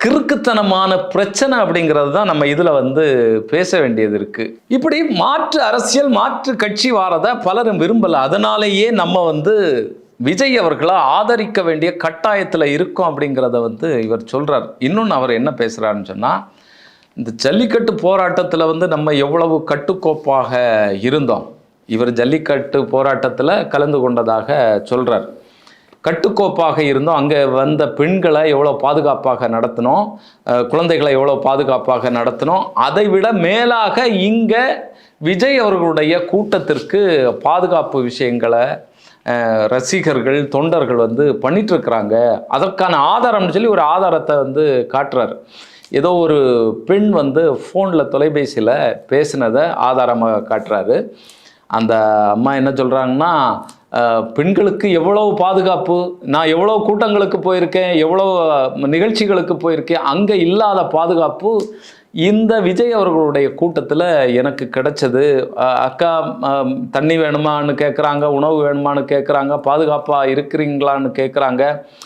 கிறுக்குத்தனமான பிரச்சனை அப்படிங்கிறது தான் நம்ம இதில் வந்து பேச வேண்டியது இருக்கு. இப்படி மாற்று அரசியல் மாற்று கட்சி வாரத பலரும் விரும்பலை. அதனாலேயே நம்ம வந்து விஜய் அவர்களை ஆதரிக்க வேண்டிய கட்டாயத்தில் இருக்கோம் அப்படிங்கிறத வந்து இவர் சொல்றார். இன்னொன்று அவர் என்ன பேசுறாருன்னு சொன்னா, இந்த ஜல்லிக்கட்டு போராட்டத்தில் வந்து நம்ம எவ்வளவு கட்டுக்கோப்பாக இருந்தோம். இவர் ஜல்லிக்கட்டு போராட்டத்தில் கலந்து கொண்டதாக சொல்றார். கட்டுக்கோப்பாக இருந்தோம், அங்கே வந்த பெண்களை எவ்வளோ பாதுகாப்பாக நடத்தினோம், குழந்தைகளை எவ்வளோ பாதுகாப்பாக நடத்தினோம். அதை விட மேலாக இங்கே விஜய் அவர்களுடைய கூட்டத்திற்கு பாதுகாப்பு விஷயங்களை ரசிகர்கள் தொண்டர்கள் வந்து பண்ணிட்டு இருக்கிறாங்க. அதற்கான ஆதாரம்னு சொல்லி ஒரு ஆதாரத்தை வந்து காட்டுறார். ஏதோ ஒரு பெண் வந்து ஃபோனில் தொலைபேசியில் பேசினதை ஆதாரமாக காட்டுறாரு. அந்த அம்மா என்ன சொல்கிறாங்கன்னா, பெண்களுக்கு எவ்வளோ பாதுகாப்பு, நான் எவ்வளோ கூட்டங்களுக்கு போயிருக்கேன், எவ்வளோ நிகழ்ச்சிகளுக்கு போயிருக்கேன், அங்கே இல்லாத பாதுகாப்பு இந்த விஜய் அவர்களுடைய கூட்டத்தில் எனக்கு கிடைச்சது. அக்கா தண்ணி வேணுமான்னு கேட்குறாங்க, உணவு வேணுமான்னு கேட்குறாங்க, பாதுகாப்பாக இருக்கிறீங்களான்னு கேட்குறாங்க.